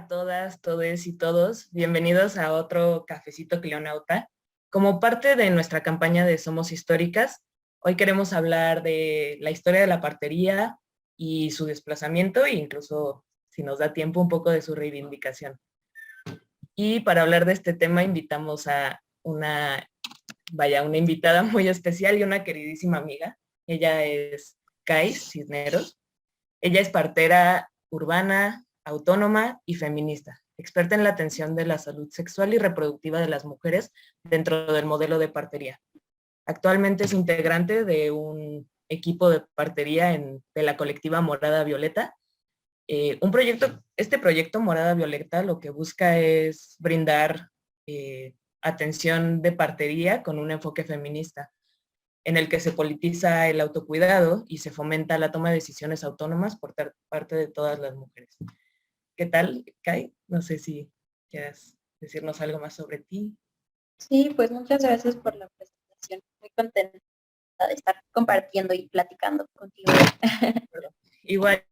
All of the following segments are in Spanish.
todas, todes y todos. Bienvenidos a otro Cafecito Cleonauta. Como parte de nuestra campaña de Somos Históricas, hoy queremos hablar de la historia de la partería y su desplazamiento e incluso, si nos da tiempo, un poco de su reivindicación. Y para hablar de este tema invitamos a una invitada muy especial y una queridísima amiga. Ella es Kais Cisneros. Ella es partera urbana, autónoma y feminista, experta en la atención de la salud sexual y reproductiva de las mujeres dentro del modelo de partería. Actualmente es integrante de un equipo de partería de la colectiva Morada Violeta. Este proyecto Morada Violeta lo que busca es brindar atención de partería con un enfoque feminista, en el que se politiza el autocuidado y se fomenta la toma de decisiones autónomas por parte de todas las mujeres. ¿Qué tal, Kai? No sé si quieras decirnos algo más sobre ti. Sí, pues muchas gracias por la presentación. Muy contenta de estar compartiendo y platicando contigo. Igual.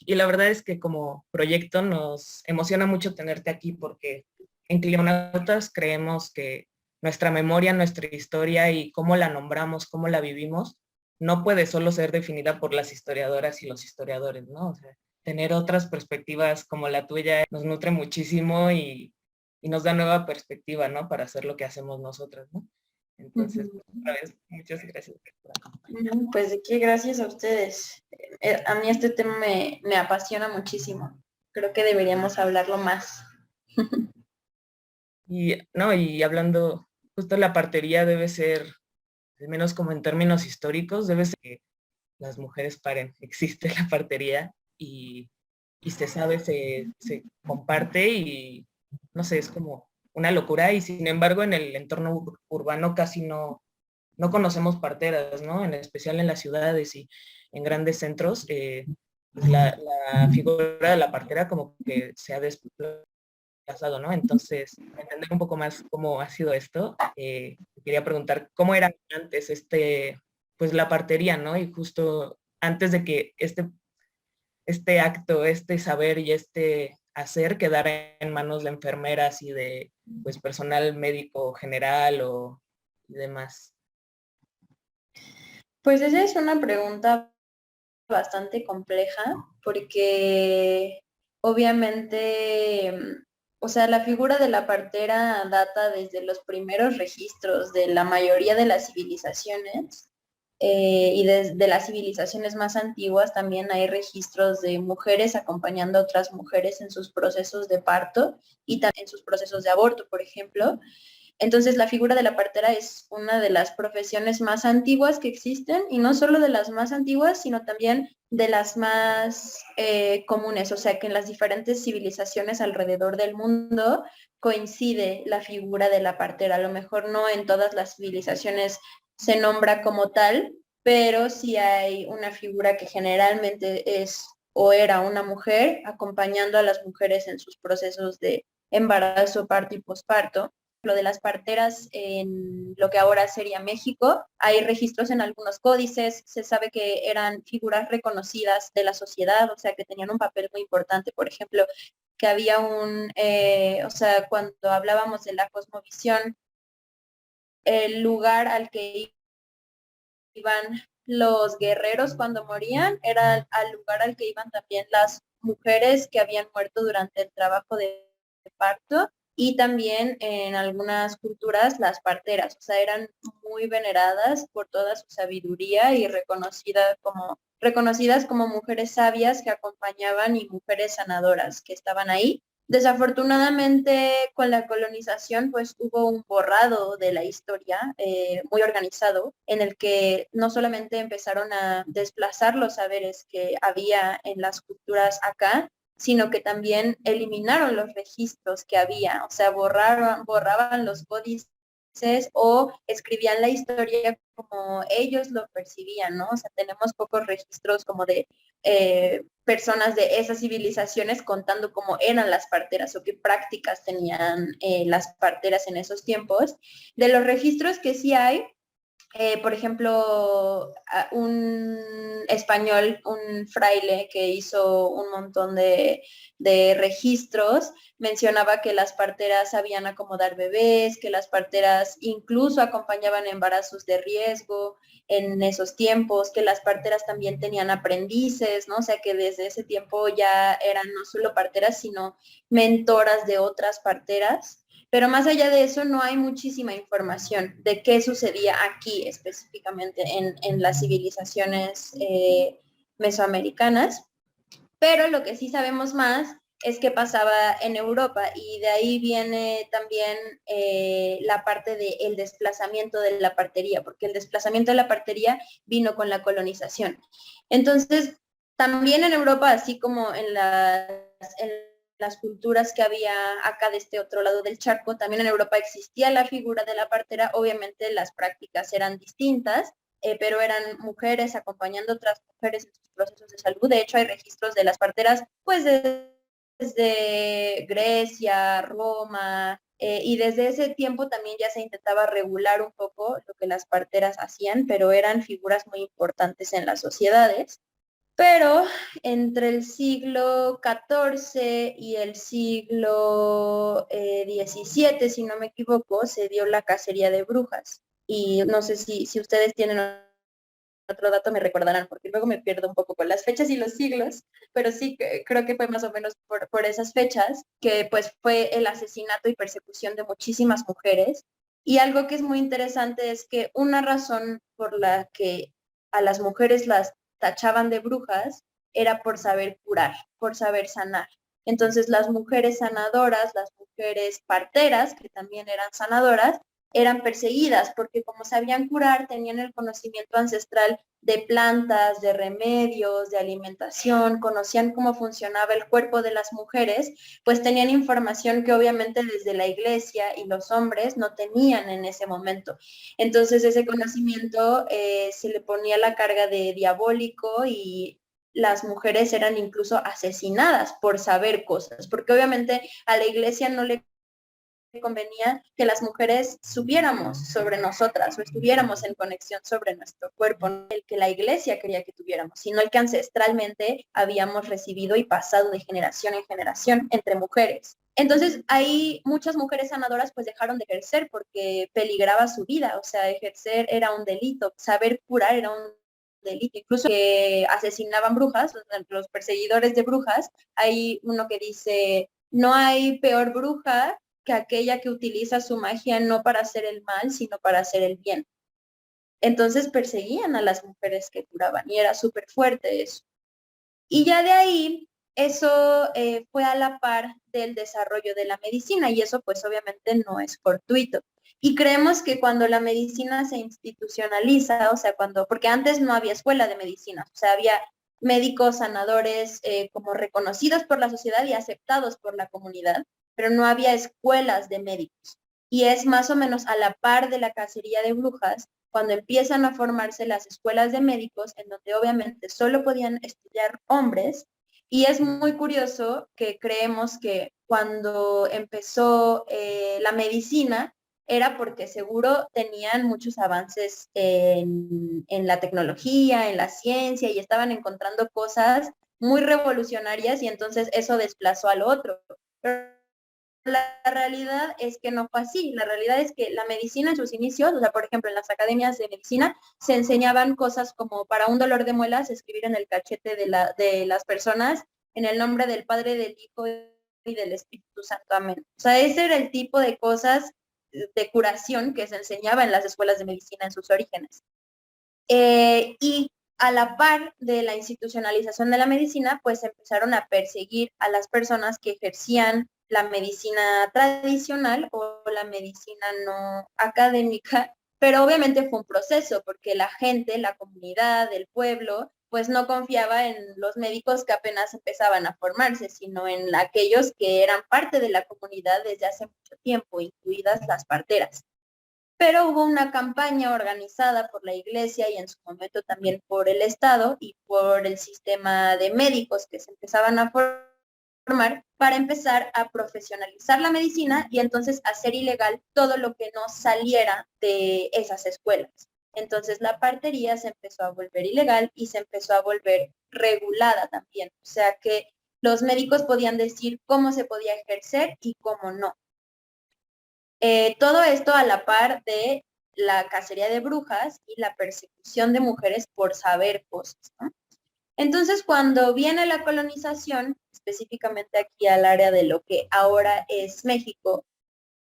Y la verdad es que como proyecto nos emociona mucho tenerte aquí porque en Cleonautas creemos que nuestra memoria, nuestra historia y cómo la nombramos, cómo la vivimos, no puede solo ser definida por las historiadoras y los historiadores, ¿no? O sea, tener otras perspectivas como la tuya nos nutre muchísimo y nos da nueva perspectiva, ¿no? Para hacer lo que hacemos nosotras, ¿no? Entonces, otra vez, muchas gracias por acompañarnos. Pues de qué, gracias a ustedes. A mí este tema me apasiona muchísimo. Creo que deberíamos hablarlo más. Y hablando, justo la partería debe ser, al menos como en términos históricos, debe ser que las mujeres paren. Existe la partería y se sabe, se comparte y no sé, es como una locura. Y sin embargo, en el entorno urbano casi no conocemos parteras, ¿no? En especial en las ciudades y en grandes centros, pues la figura de la partera como que se ha desplazado, ¿no? Entonces, para entender un poco más cómo ha sido esto, quería preguntar cómo era antes pues la partería, ¿no? Y justo antes de que este acto, este saber y este hacer quedara en manos de enfermeras y de pues personal médico general y demás. Pues esa es una pregunta bastante compleja porque obviamente, o sea, la figura de la partera data desde los primeros registros de la mayoría de las civilizaciones. Y desde las civilizaciones más antiguas también hay registros de mujeres acompañando a otras mujeres en sus procesos de parto y también en sus procesos de aborto, por ejemplo. Entonces, la figura de la partera es una de las profesiones más antiguas que existen, y no solo de las más antiguas, sino también de las más comunes, o sea que en las diferentes civilizaciones alrededor del mundo coincide la figura de la partera. A lo mejor no en todas las civilizaciones se nombra como tal, pero sí hay una figura que generalmente es o era una mujer acompañando a las mujeres en sus procesos de embarazo, parto y posparto. Lo de las parteras en lo que ahora sería México, hay registros en algunos códices, se sabe que eran figuras reconocidas de la sociedad, o sea, que tenían un papel muy importante. Por ejemplo, que había o sea, cuando hablábamos de la cosmovisión, el lugar al que iban los guerreros cuando morían era al lugar al que iban también las mujeres que habían muerto durante el trabajo de parto, y también en algunas culturas las parteras, o sea, eran muy veneradas por toda su sabiduría y reconocidas como mujeres sabias que acompañaban y mujeres sanadoras que estaban ahí. Desafortunadamente, con la colonización, pues hubo un borrado de la historia muy organizado, en el que no solamente empezaron a desplazar los saberes que había en las culturas acá, sino que también eliminaron los registros que había, o sea, borraban los códices o escribían la historia como ellos lo percibían, ¿no? O sea, tenemos pocos registros como de personas de esas civilizaciones contando cómo eran las parteras o qué prácticas tenían las parteras en esos tiempos. De los registros que sí hay, por ejemplo, un español, un fraile que hizo un montón de registros, mencionaba que las parteras sabían acomodar bebés, que las parteras incluso acompañaban embarazos de riesgo en esos tiempos, que las parteras también tenían aprendices, ¿no? O sea, que desde ese tiempo ya eran no solo parteras, sino mentoras de otras parteras. Pero más allá de eso, no hay muchísima información de qué sucedía aquí específicamente en las civilizaciones mesoamericanas. Pero lo que sí sabemos más es qué pasaba en Europa y de ahí viene también la parte del desplazamiento de la partería, porque el desplazamiento de la partería vino con la colonización. Entonces, también en Europa, así como en las culturas que había acá de este otro lado del charco, también en Europa existía la figura de la partera, obviamente las prácticas eran distintas, pero eran mujeres acompañando a otras mujeres en sus procesos de salud. De hecho, hay registros de las parteras, pues desde Grecia, Roma, y desde ese tiempo también ya se intentaba regular un poco lo que las parteras hacían, pero eran figuras muy importantes en las sociedades. Pero entre el siglo XIV y el siglo XVII, si no me equivoco, se dio la cacería de brujas. Y no sé si ustedes tienen otro dato, me recordarán, porque luego me pierdo un poco con las fechas y los siglos, pero sí creo que fue más o menos por esas fechas que pues fue el asesinato y persecución de muchísimas mujeres. Y algo que es muy interesante es que una razón por la que a las mujeres las tachaban de brujas era por saber curar, por saber sanar. Entonces las mujeres sanadoras, las mujeres parteras, que también eran sanadoras, eran perseguidas porque como sabían curar, tenían el conocimiento ancestral de plantas, de remedios, de alimentación, conocían cómo funcionaba el cuerpo de las mujeres, pues tenían información que obviamente desde la iglesia y los hombres no tenían en ese momento. Entonces ese conocimiento se le ponía la carga de diabólico y las mujeres eran incluso asesinadas por saber cosas, porque obviamente a la iglesia no le convenía que las mujeres supiéramos sobre nosotras o estuviéramos en conexión sobre nuestro cuerpo, no el que la iglesia quería que tuviéramos, sino el que ancestralmente habíamos recibido y pasado de generación en generación entre mujeres. Entonces, ahí muchas mujeres sanadoras pues dejaron de ejercer porque peligraba su vida, o sea, ejercer era un delito, saber curar era un delito, incluso que asesinaban brujas, los perseguidores de brujas, hay uno que dice, no hay peor bruja que aquella que utiliza su magia no para hacer el mal, sino para hacer el bien. Entonces perseguían a las mujeres que curaban y era súper fuerte eso. Y ya de ahí, eso fue a la par del desarrollo de la medicina y eso pues obviamente no es fortuito. Y creemos que cuando la medicina se institucionaliza, o sea, porque antes no había escuela de medicina, o sea, había médicos sanadores como reconocidos por la sociedad y aceptados por la comunidad, pero no había escuelas de médicos. Y es más o menos a la par de la cacería de brujas cuando empiezan a formarse las escuelas de médicos, en donde obviamente solo podían estudiar hombres. Y es muy curioso que creemos que cuando empezó la medicina era porque seguro tenían muchos avances en la tecnología, en la ciencia, y estaban encontrando cosas muy revolucionarias y entonces eso desplazó al otro. Pero la realidad es que no fue así. La realidad es que la medicina en sus inicios, o sea, por ejemplo, en las academias de medicina, se enseñaban cosas como para un dolor de muelas, escribir en el cachete de las personas, en el nombre del Padre, del Hijo y del Espíritu Santo. Amén. O sea, ese era el tipo de cosas de curación que se enseñaba en las escuelas de medicina en sus orígenes. Y a la par de la institucionalización de la medicina, pues empezaron a perseguir a las personas que ejercían la medicina tradicional o la medicina no académica, pero obviamente fue un proceso porque la gente, la comunidad, el pueblo, pues no confiaba en los médicos que apenas empezaban a formarse, sino en aquellos que eran parte de la comunidad desde hace mucho tiempo, incluidas las parteras. Pero hubo una campaña organizada por la iglesia y en su momento también por el Estado y por el sistema de médicos que se empezaban a formar para empezar a profesionalizar la medicina y entonces hacer ilegal todo lo que no saliera de esas escuelas. Entonces la partería se empezó a volver ilegal y se empezó a volver regulada también. O sea que los médicos podían decir cómo se podía ejercer y cómo no. Todo esto a la par de la cacería de brujas y la persecución de mujeres por saber cosas, ¿no? Entonces, cuando viene la colonización, específicamente aquí al área de lo que ahora es México,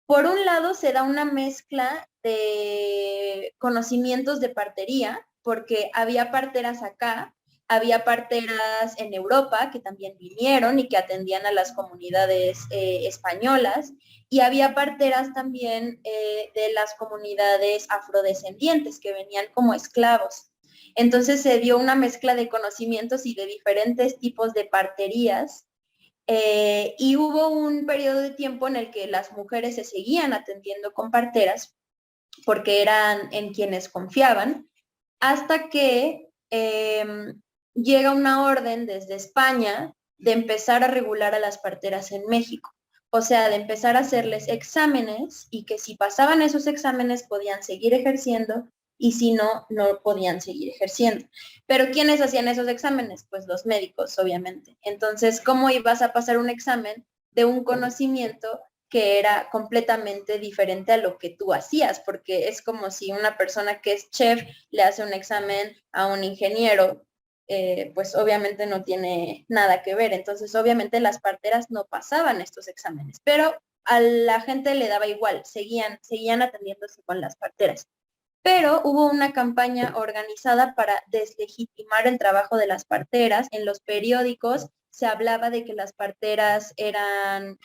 por un lado se da una mezcla de conocimientos de partería, porque había parteras acá, había parteras en Europa que también vinieron y que atendían a las comunidades españolas, y había parteras también de las comunidades afrodescendientes que venían como esclavos. Entonces se dio una mezcla de conocimientos y de diferentes tipos de parterías, y hubo un periodo de tiempo en el que las mujeres se seguían atendiendo con parteras porque eran en quienes confiaban, hasta que llega una orden desde España de empezar a regular a las parteras en México. O sea, de empezar a hacerles exámenes y que si pasaban esos exámenes podían seguir ejerciendo y si no, no podían seguir ejerciendo. Pero ¿quiénes hacían esos exámenes? Pues los médicos, obviamente. Entonces, ¿cómo ibas a pasar un examen de un conocimiento que era completamente diferente a lo que tú hacías? Porque es como si una persona que es chef le hace un examen a un ingeniero, pues obviamente no tiene nada que ver. Entonces, obviamente las parteras no pasaban estos exámenes, pero a la gente le daba igual, seguían atendiéndose con las parteras. Pero hubo una campaña organizada para deslegitimar el trabajo de las parteras. En los periódicos se hablaba de que las parteras eran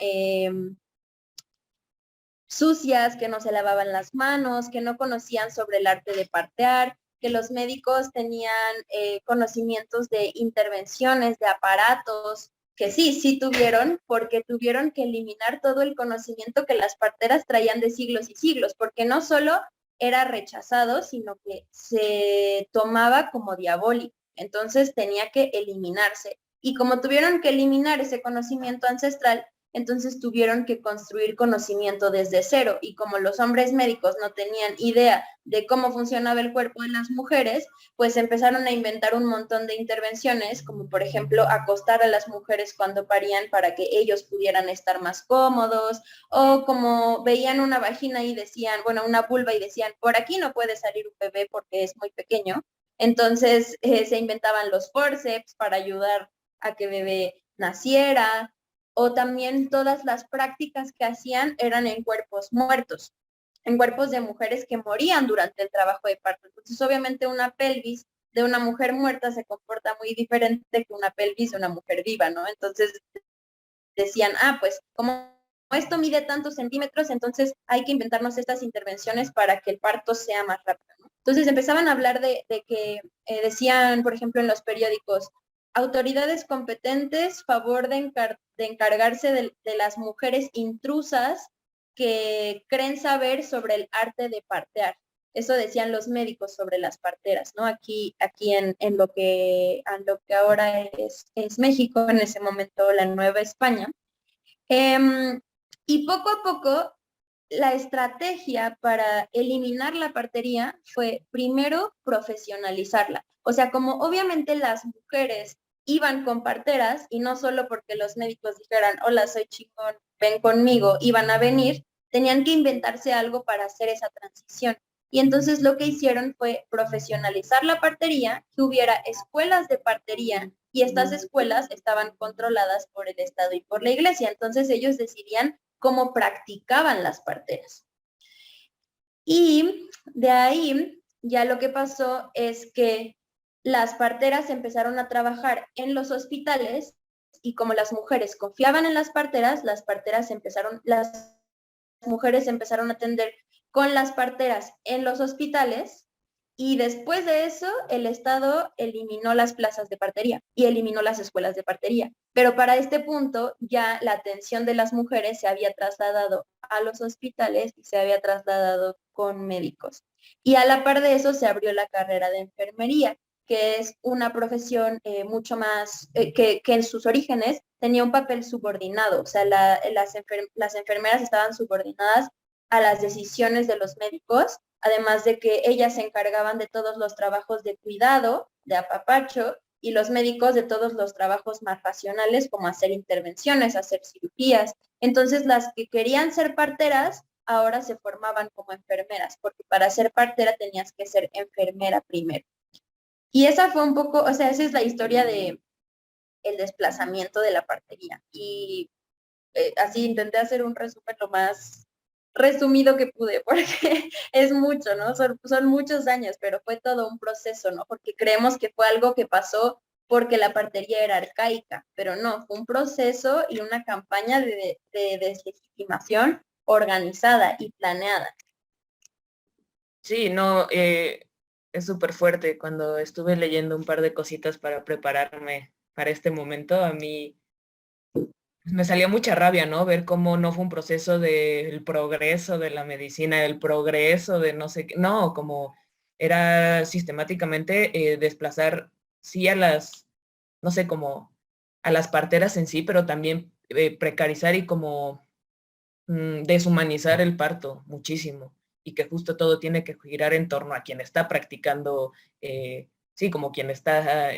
sucias, que no se lavaban las manos, que no conocían sobre el arte de partear, que los médicos tenían conocimientos de intervenciones, de aparatos, que sí tuvieron, porque tuvieron que eliminar todo el conocimiento que las parteras traían de siglos y siglos, porque no solo era rechazado, sino que se tomaba como diabólico. Entonces tenía que eliminarse. Y como tuvieron que eliminar ese conocimiento ancestral, entonces tuvieron que construir conocimiento desde cero. Y como los hombres médicos no tenían idea de cómo funcionaba el cuerpo de las mujeres, pues empezaron a inventar un montón de intervenciones, como por ejemplo acostar a las mujeres cuando parían para que ellos pudieran estar más cómodos, o como veían una vagina y decían, bueno, una vulva y decían, por aquí no puede salir un bebé porque es muy pequeño. Entonces se inventaban los forceps para ayudar a que el bebé naciera, o también todas las prácticas que hacían eran en cuerpos muertos, en cuerpos de mujeres que morían durante el trabajo de parto. Entonces, obviamente, una pelvis de una mujer muerta se comporta muy diferente que una pelvis de una mujer viva, ¿no? Entonces decían, pues como esto mide tantos centímetros, entonces hay que inventarnos estas intervenciones para que el parto sea más rápido, ¿no? Entonces empezaban a hablar de que decían, por ejemplo, en los periódicos, autoridades competentes, favor de encargarse de las mujeres intrusas que creen saber sobre el arte de partear. Eso decían los médicos sobre las parteras, ¿no? Aquí en lo que ahora es México, en ese momento la Nueva España. Y poco a poco la estrategia para eliminar la partería fue primero profesionalizarla. O sea, como obviamente las mujeres iban con parteras y no solo porque los médicos dijeran, hola, soy chingón, ven conmigo, iban a venir, tenían que inventarse algo para hacer esa transición. Y entonces lo que hicieron fue profesionalizar la partería, que hubiera escuelas de partería, y estas escuelas estaban controladas por el Estado y por la Iglesia. Entonces ellos decidían cómo practicaban las parteras. Y de ahí ya lo que pasó es que las parteras empezaron a trabajar en los hospitales, y como las mujeres confiaban en las mujeres empezaron a atender con las parteras en los hospitales, y después de eso el Estado eliminó las plazas de partería y eliminó las escuelas de partería. Pero para este punto ya la atención de las mujeres se había trasladado a los hospitales y se había trasladado con médicos. Y a la par de eso se abrió la carrera de enfermería, que es una profesión mucho más, que en sus orígenes tenía un papel subordinado. O sea, las enfermeras estaban subordinadas a las decisiones de los médicos, además de que ellas se encargaban de todos los trabajos de cuidado, de apapacho, y los médicos de todos los trabajos más racionales, como hacer intervenciones, hacer cirugías. Entonces, las que querían ser parteras ahora se formaban como enfermeras, porque para ser partera tenías que ser enfermera primero. Y esa fue un poco, o sea, esa es la historia de el desplazamiento de la partería. Y así intenté hacer un resumen lo más resumido que pude, porque es mucho, ¿no? Son muchos años, pero fue todo un proceso, ¿no? Porque creemos que fue algo que pasó porque la partería era arcaica, pero no, fue un proceso y una campaña de deslegitimación organizada y planeada. Sí, no, es súper fuerte. Cuando estuve leyendo un par de cositas para prepararme para este momento, a mí me salía mucha rabia, ¿no? Ver cómo no fue un proceso del progreso de la medicina, el progreso de no sé qué, no, como era sistemáticamente desplazar, sí, a las, no sé, como a las parteras en sí, pero también precarizar y como deshumanizar el parto muchísimo y que justo todo tiene que girar en torno a quien está practicando, sí, como quien está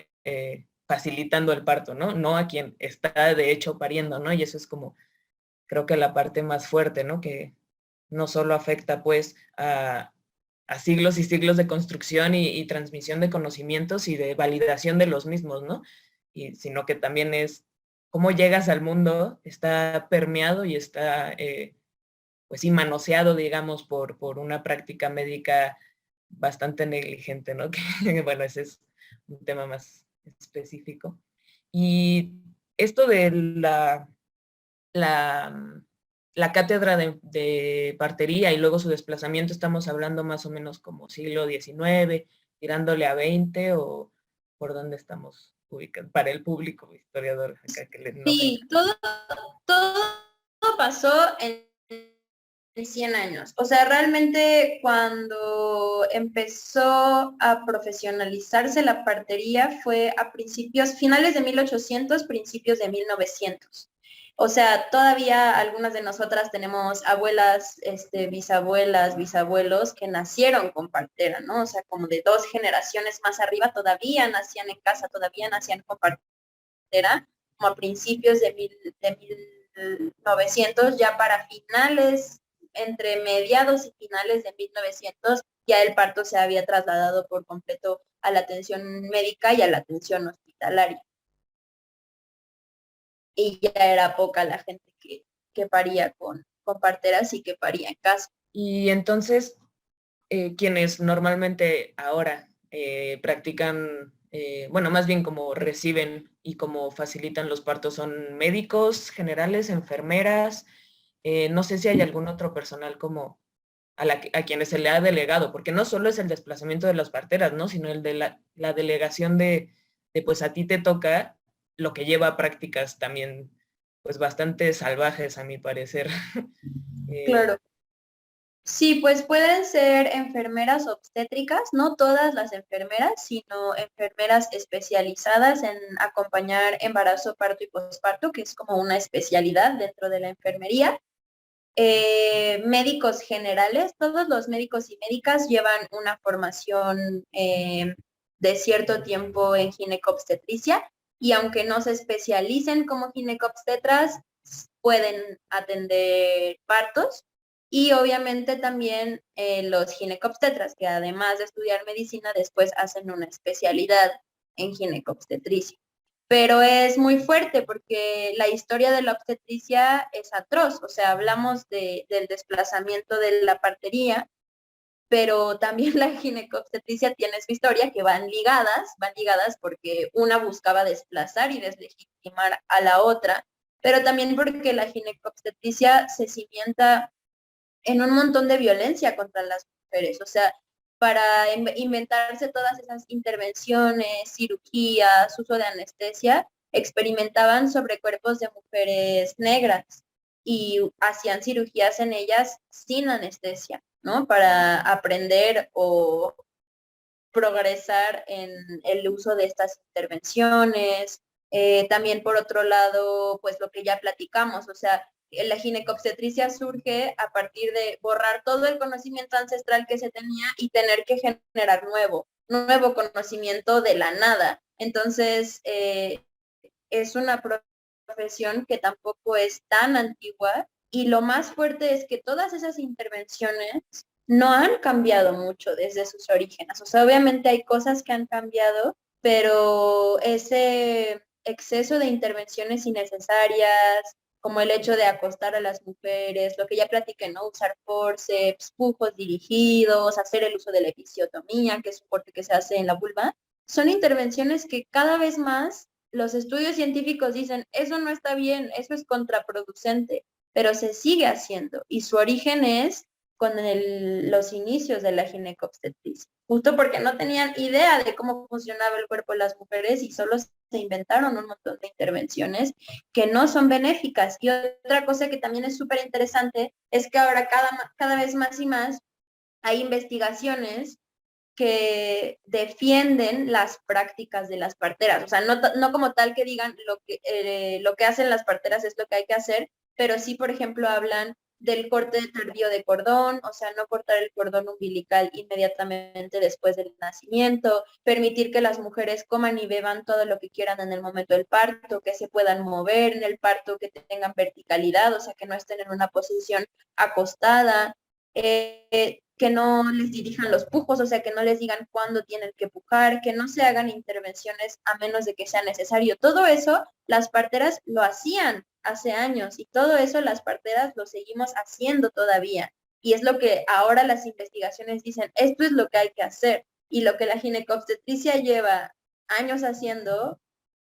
facilitando el parto, ¿no? No a quien está de hecho pariendo, ¿no? Y eso es como, creo que la parte más fuerte, ¿no? Que no solo afecta pues a siglos y siglos de construcción y transmisión de conocimientos y de validación de los mismos, ¿no? Y, sino que también es cómo llegas al mundo, está permeado y está, pues sí, manoseado, digamos, por una práctica médica bastante negligente, ¿no? Que, bueno, ese es un tema más específico. Y esto de la, la cátedra de partería y luego su desplazamiento, estamos hablando más o menos como siglo XIX, tirándole a 20 o por dónde estamos ubicados, para el público historiador acá que nos Sí, encanta. todo pasó en 100 años. O sea, realmente cuando empezó a profesionalizarse la partería fue a finales de 1800, principios de 1900. O sea, todavía algunas de nosotras tenemos abuelas, bisabuelas, bisabuelos que nacieron con partera, ¿no? O sea, como de 2 generaciones más arriba todavía nacían en casa, todavía nacían con partera, como a principios de 1900, ya para finales, entre mediados y finales de 1900, ya el parto se había trasladado por completo a la atención médica y a la atención hospitalaria. Y ya era poca la gente que paría con parteras y que paría en casa. Y entonces, quienes normalmente ahora practican, bueno, más bien como reciben y como facilitan los partos son médicos generales, enfermeras, no sé si hay algún otro personal como a quienes se le ha delegado, porque no solo es el desplazamiento de las parteras, ¿no? Sino el de la delegación de, pues a ti te toca, lo que lleva a prácticas también, pues bastante salvajes a mi parecer. Eh, Claro. Sí, pues pueden ser enfermeras obstétricas, no todas las enfermeras, sino enfermeras especializadas en acompañar embarazo, parto y posparto, que es como una especialidad dentro de la enfermería. Médicos generales, todos los médicos y médicas llevan una formación de cierto tiempo en ginecobstetricia y aunque no se especialicen como ginecobstetras, pueden atender partos y obviamente también los ginecobstetras, que además de estudiar medicina, después hacen una especialidad en ginecobstetricia. Pero es muy fuerte porque la historia de la obstetricia es atroz, o sea, hablamos del desplazamiento de la partería, pero también la ginecobstetricia tiene su historia que van ligadas porque una buscaba desplazar y deslegitimar a la otra, pero también porque la ginecobstetricia se cimienta en un montón de violencia contra las mujeres, o sea, para inventarse todas esas intervenciones, cirugías, uso de anestesia, experimentaban sobre cuerpos de mujeres negras y hacían cirugías en ellas sin anestesia, ¿no? Para aprender o progresar en el uso de estas intervenciones. También por otro lado, pues lo que ya platicamos, o sea, la ginecobstetricia surge a partir de borrar todo el conocimiento ancestral que se tenía y tener que generar nuevo conocimiento de la nada. Entonces, es una profesión que tampoco es tan antigua y lo más fuerte es que todas esas intervenciones no han cambiado mucho desde sus orígenes. O sea, obviamente hay cosas que han cambiado, pero ese exceso de intervenciones innecesarias, como el hecho de acostar a las mujeres, lo que ya platiqué, ¿no? Usar forceps, pujos dirigidos, hacer el uso de la episiotomía, que es un corte que se hace en la vulva, son intervenciones que cada vez más los estudios científicos dicen, eso no está bien, eso es contraproducente, pero se sigue haciendo y su origen es con los inicios de la ginecobstetricia, justo porque no tenían idea de cómo funcionaba el cuerpo de las mujeres y solo se inventaron un montón de intervenciones que no son benéficas. Y otra cosa que también es súper interesante es que ahora cada vez más y más hay investigaciones que defienden las prácticas de las parteras. O sea, no como tal que digan lo que hacen las parteras es lo que hay que hacer, pero sí, por ejemplo, hablan del corte tardío de cordón, o sea, no cortar el cordón umbilical inmediatamente después del nacimiento, permitir que las mujeres coman y beban todo lo que quieran en el momento del parto, que se puedan mover en el parto, que tengan verticalidad, o sea, que no estén en una posición acostada. Que no les dirijan los pujos, o sea, que no les digan cuándo tienen que pujar, que no se hagan intervenciones a menos de que sea necesario. Todo eso las parteras lo hacían hace años y todo eso las parteras lo seguimos haciendo todavía. Y es lo que ahora las investigaciones dicen, esto es lo que hay que hacer. Y lo que la ginecobstetricia lleva años haciendo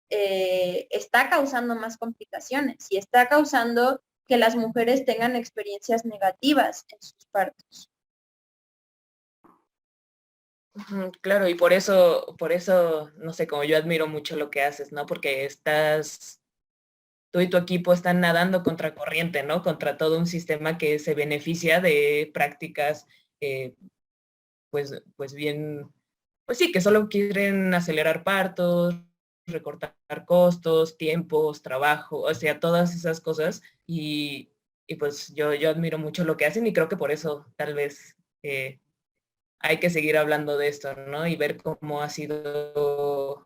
está causando más complicaciones y está causando que las mujeres tengan experiencias negativas en sus partos. Claro, y por eso, no sé, como yo admiro mucho lo que haces, ¿no? Porque tú y tu equipo están nadando contra corriente, ¿no? Contra todo un sistema que se beneficia de prácticas, pues bien, pues sí, que solo quieren acelerar partos, recortar costos, tiempos, trabajo, o sea, todas esas cosas. Y pues yo admiro mucho lo que hacen y creo que por eso tal vez hay que seguir hablando de esto, ¿no? Y ver cómo ha sido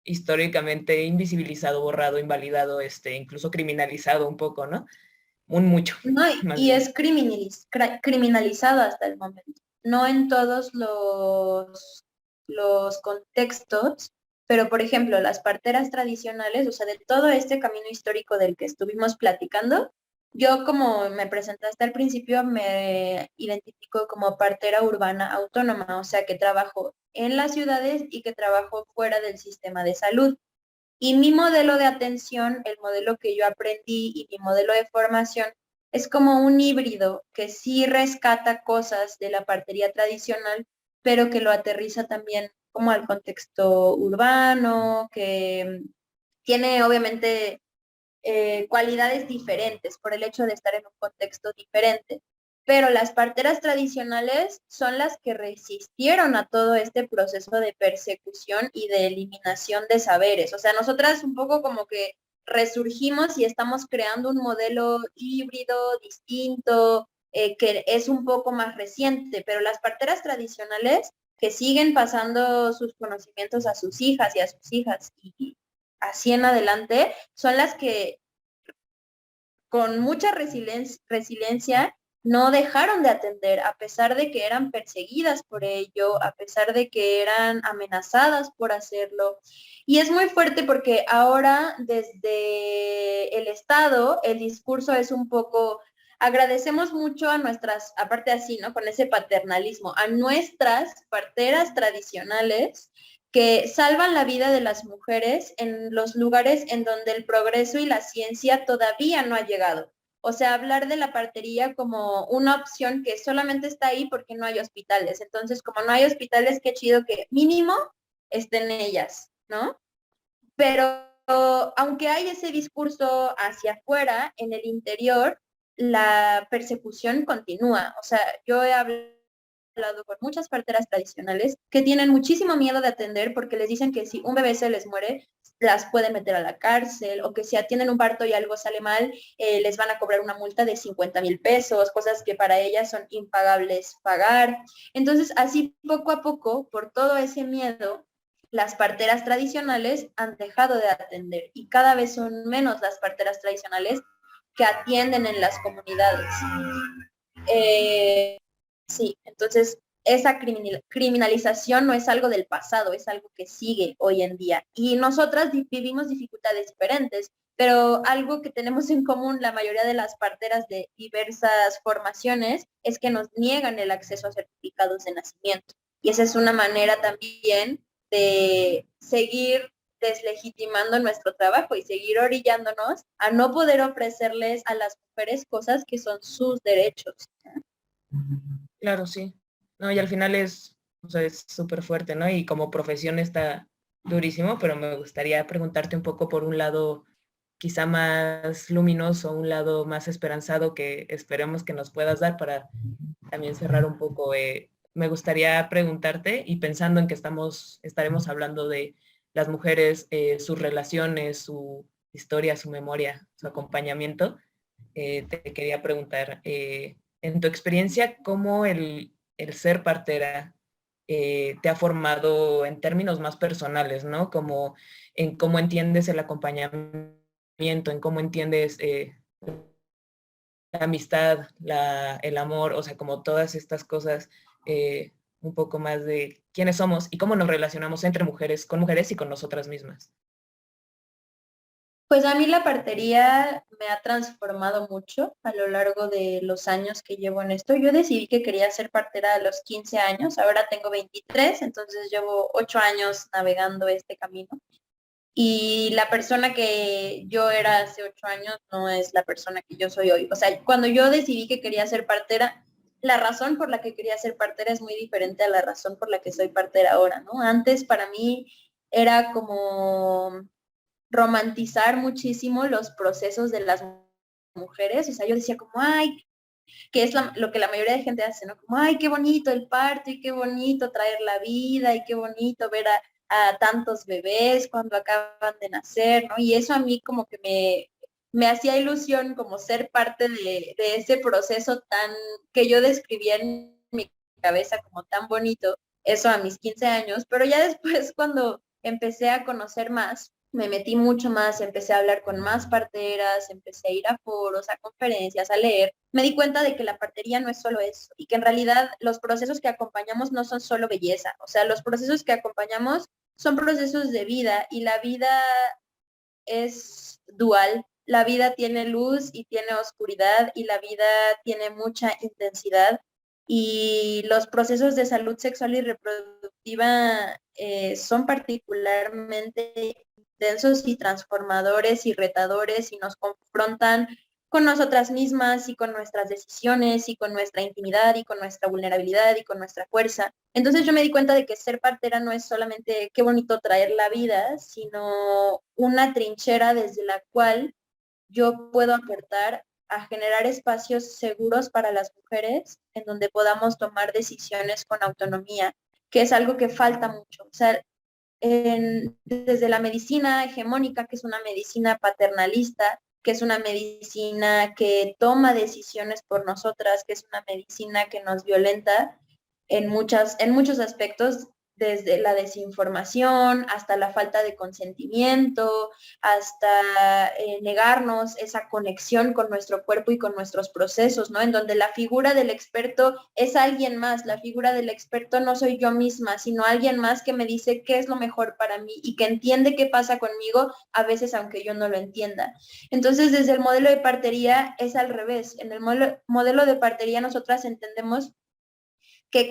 históricamente invisibilizado, borrado, invalidado, incluso criminalizado un poco, ¿no? Un mucho, No, más y bien. es criminalizado hasta el momento. No en todos los contextos, pero por ejemplo, las parteras tradicionales, o sea, de todo este camino histórico del que estuvimos platicando, yo como me presentaste al principio, me identifico como partera urbana autónoma, o sea, que trabajo en las ciudades y que trabajo fuera del sistema de salud. Y mi modelo de atención, el modelo que yo aprendí y mi modelo de formación es como un híbrido que sí rescata cosas de la partería tradicional, pero que lo aterriza también como al contexto urbano, que tiene obviamente cualidades diferentes por el hecho de estar en un contexto diferente. Pero las parteras tradicionales son las que resistieron a todo este proceso de persecución y de eliminación de saberes. O sea, nosotras un poco como que resurgimos y estamos creando un modelo híbrido, distinto, que es un poco más reciente, pero las parteras tradicionales que siguen pasando sus conocimientos a sus hijas y a sus hijas y así en adelante, son las que con mucha resiliencia no dejaron de atender, a pesar de que eran perseguidas por ello, a pesar de que eran amenazadas por hacerlo. Y es muy fuerte porque ahora desde el Estado el discurso es un poco, agradecemos mucho a nuestras, aparte así, ¿no? Con ese paternalismo, a nuestras parteras tradicionales que salvan la vida de las mujeres en los lugares en donde el progreso y la ciencia todavía no ha llegado. O sea, hablar de la partería como una opción que solamente está ahí porque no hay hospitales. Entonces, como no hay hospitales, qué chido que mínimo estén ellas, ¿no? Pero aunque hay ese discurso hacia afuera, en el interior, la persecución continúa. O sea, yo he hablado hablado con muchas parteras tradicionales que tienen muchísimo miedo de atender porque les dicen que si un bebé se les muere, las pueden meter a la cárcel, o que si atienden un parto y algo sale mal, les van a cobrar una multa de 50,000 pesos, cosas que para ellas son impagables pagar. Entonces, así poco a poco, por todo ese miedo, las parteras tradicionales han dejado de atender y cada vez son menos las parteras tradicionales que atienden en las comunidades. Sí, entonces esa criminalización no es algo del pasado, es algo que sigue hoy en día. Y nosotras vivimos dificultades diferentes, pero algo que tenemos en común la mayoría de las parteras de diversas formaciones es que nos niegan el acceso a certificados de nacimiento. Y esa es una manera también de seguir deslegitimando nuestro trabajo y seguir orillándonos a no poder ofrecerles a las mujeres cosas que son sus derechos. Claro, sí. No, y al final es, o sea, es súper fuerte, ¿no? Y como profesión está durísimo, pero me gustaría preguntarte un poco por un lado quizá más luminoso, un lado más esperanzado que esperemos que nos puedas dar para también cerrar un poco. Me gustaría preguntarte, y pensando en que estaremos hablando de las mujeres, sus relaciones, su historia, su memoria, su acompañamiento, te quería preguntar, en tu experiencia, ¿cómo el ser partera te ha formado en términos más personales, ¿no? Como en cómo entiendes el acompañamiento, en cómo entiendes la amistad, el amor, o sea, como todas estas cosas, un poco más de quiénes somos y cómo nos relacionamos entre mujeres, con mujeres y con nosotras mismas. Pues a mí la partería me ha transformado mucho a lo largo de los años que llevo en esto. Yo decidí que quería ser partera a los 15 años, ahora tengo 23, entonces llevo 8 años navegando este camino. Y la persona que yo era hace 8 años no es la persona que yo soy hoy. O sea, cuando yo decidí que quería ser partera, la razón por la que quería ser partera es muy diferente a la razón por la que soy partera ahora, ¿no? Antes para mí era como romantizar muchísimo los procesos de las mujeres. O sea, yo decía como, ay, que es lo que la mayoría de gente hace, ¿no? Como, ay, qué bonito el parto y qué bonito traer la vida y qué bonito ver a tantos bebés cuando acaban de nacer, ¿no? Y eso a mí como que me hacía ilusión como ser parte de ese proceso tan que yo describía en mi cabeza como tan bonito, eso a mis 15 años, pero ya después cuando empecé a conocer más, me metí mucho más, empecé a hablar con más parteras, empecé a ir a foros, a conferencias, a leer. Me di cuenta de que la partería no es solo eso y que en realidad los procesos que acompañamos no son solo belleza. O sea, los procesos que acompañamos son procesos de vida y la vida es dual. La vida tiene luz y tiene oscuridad y la vida tiene mucha intensidad y los procesos de salud sexual y reproductiva son particularmente intensos y transformadores y retadores y nos confrontan con nosotras mismas y con nuestras decisiones y con nuestra intimidad y con nuestra vulnerabilidad y con nuestra fuerza. Entonces yo me di cuenta de que ser partera no es solamente qué bonito traer la vida, sino una trinchera desde la cual yo puedo aportar a generar espacios seguros para las mujeres en donde podamos tomar decisiones con autonomía, que es algo que falta mucho. O sea, desde la medicina hegemónica, que es una medicina paternalista, que es una medicina que toma decisiones por nosotras, que es una medicina que nos violenta en muchos aspectos, desde la desinformación hasta la falta de consentimiento, hasta negarnos esa conexión con nuestro cuerpo y con nuestros procesos, ¿no? En donde la figura del experto es alguien más, la figura del experto no soy yo misma, sino alguien más que me dice qué es lo mejor para mí y que entiende qué pasa conmigo, a veces aunque yo no lo entienda. Entonces, desde el modelo de partería es al revés. En el modelo de partería nosotras entendemos que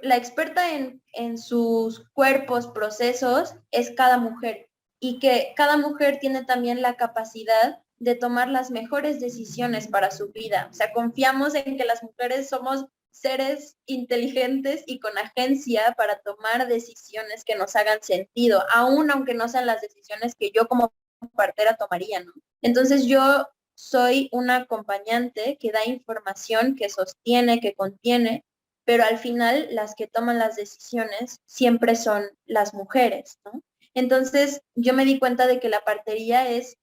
la experta en sus cuerpos, procesos, es cada mujer y que cada mujer tiene también la capacidad de tomar las mejores decisiones para su vida. O sea, confiamos en que las mujeres somos seres inteligentes y con agencia para tomar decisiones que nos hagan sentido, aun aunque no sean las decisiones que yo como partera tomaría, ¿no? Entonces yo soy una acompañante que da información, que sostiene, que contiene, pero al final las que toman las decisiones siempre son las mujeres, ¿no? Entonces yo me di cuenta de que la partería es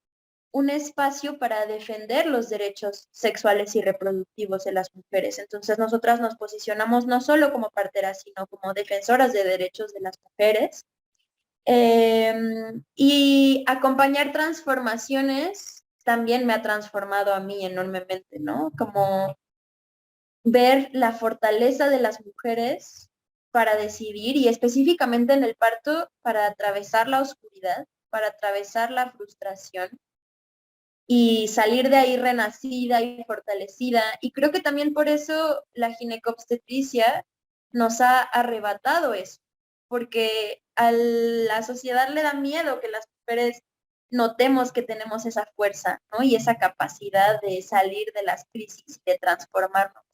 un espacio para defender los derechos sexuales y reproductivos de las mujeres. Entonces nosotras nos posicionamos no solo como parteras, sino como defensoras de derechos de las mujeres. Y acompañar transformaciones también me ha transformado a mí enormemente, ¿no? Como ver la fortaleza de las mujeres para decidir y específicamente en el parto para atravesar la oscuridad, para atravesar la frustración y salir de ahí renacida y fortalecida. Y creo que también por eso la ginecobstetricia nos ha arrebatado eso, porque a la sociedad le da miedo que las mujeres notemos que tenemos esa fuerza, ¿no? Y esa capacidad de salir de las crisis, de transformarnos.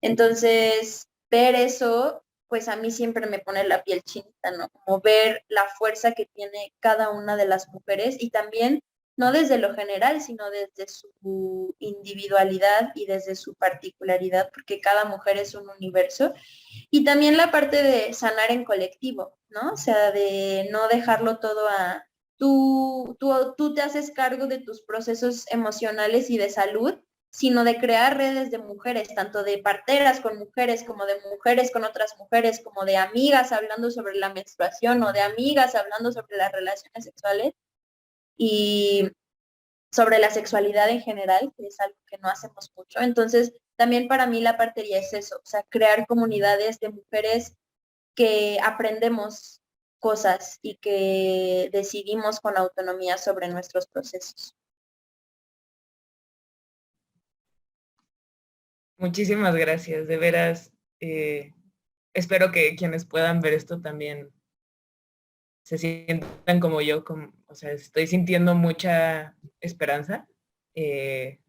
Entonces, ver eso, pues a mí siempre me pone la piel chinita, ¿no? Como ver la fuerza que tiene cada una de las mujeres y también no desde lo general, sino desde su individualidad y desde su particularidad, porque cada mujer es un universo. Y también la parte de sanar en colectivo, ¿no? O sea, de no dejarlo todo a tú te haces cargo de tus procesos emocionales y de salud, sino de crear redes de mujeres, tanto de parteras con mujeres, como de mujeres con otras mujeres, como de amigas hablando sobre la menstruación o de amigas hablando sobre las relaciones sexuales y sobre la sexualidad en general, que es algo que no hacemos mucho. Entonces, también para mí la partería es eso, o sea, crear comunidades de mujeres que aprendemos cosas y que decidimos con autonomía sobre nuestros procesos. Muchísimas gracias, de veras. Espero que quienes puedan ver esto también se sientan como yo, o sea, estoy sintiendo mucha esperanza en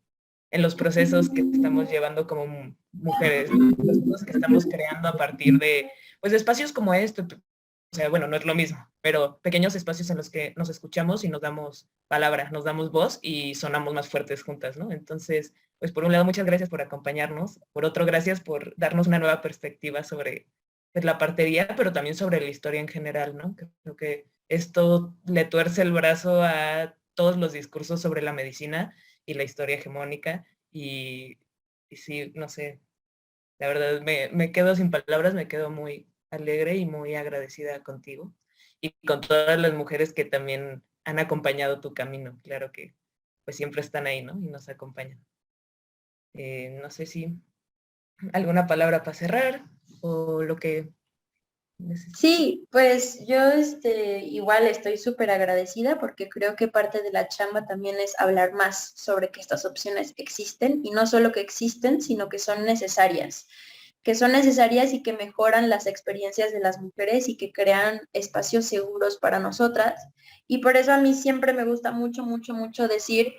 los procesos que estamos llevando como mujeres, los procesos que estamos creando a partir de, pues, de espacios como este. O sea, bueno, no es lo mismo, pero pequeños espacios en los que nos escuchamos y nos damos palabra, nos damos voz y sonamos más fuertes juntas, ¿no? Entonces, pues por un lado, muchas gracias por acompañarnos. Por otro, gracias por darnos una nueva perspectiva sobre, pues, la partería, pero también sobre la historia en general, ¿no? Creo que esto le tuerce el brazo a todos los discursos sobre la medicina y la historia hegemónica. Y sí, no sé, la verdad me quedo sin palabras, me quedo muy alegre y muy agradecida contigo y con todas las mujeres que también han acompañado tu camino. Claro que pues siempre están ahí, ¿no? Y nos acompañan. No sé si alguna palabra para cerrar o lo que necesites. Sí, pues yo igual estoy súper agradecida porque creo que parte de la chamba también es hablar más sobre que estas opciones existen y no solo que existen, sino que son necesarias y que mejoran las experiencias de las mujeres y que crean espacios seguros para nosotras. Y por eso a mí siempre me gusta mucho, mucho, mucho decir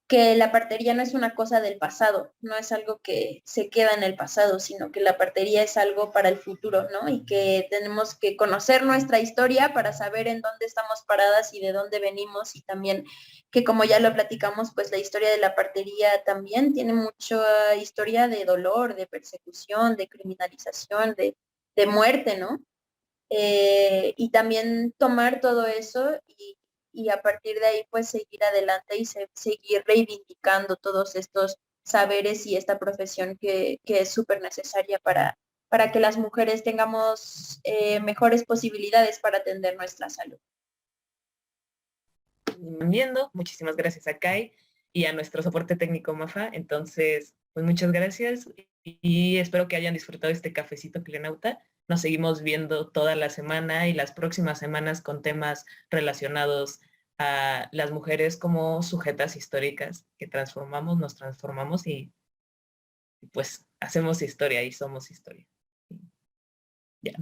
que la partería no es una cosa del pasado, no es algo que se queda en el pasado, sino que la partería es algo para el futuro, ¿no? Y que tenemos que conocer nuestra historia para saber en dónde estamos paradas y de dónde venimos y también que como ya lo platicamos, pues la historia de la partería también tiene mucha historia de dolor, de persecución, de criminalización, de muerte, ¿no? Y también tomar todo eso y a partir de ahí pues seguir adelante y seguir reivindicando todos estos saberes y esta profesión que es súper necesaria para que las mujeres tengamos mejores posibilidades para atender nuestra salud. Viendo, muchísimas gracias a Kai y a nuestro soporte técnico Mafa. Entonces, pues muchas gracias y espero que hayan disfrutado este cafecito Clenauta. Nos seguimos viendo toda la semana y las próximas semanas con temas relacionados a las mujeres como sujetas históricas que transformamos, nos transformamos y pues hacemos historia y somos historia. Ya.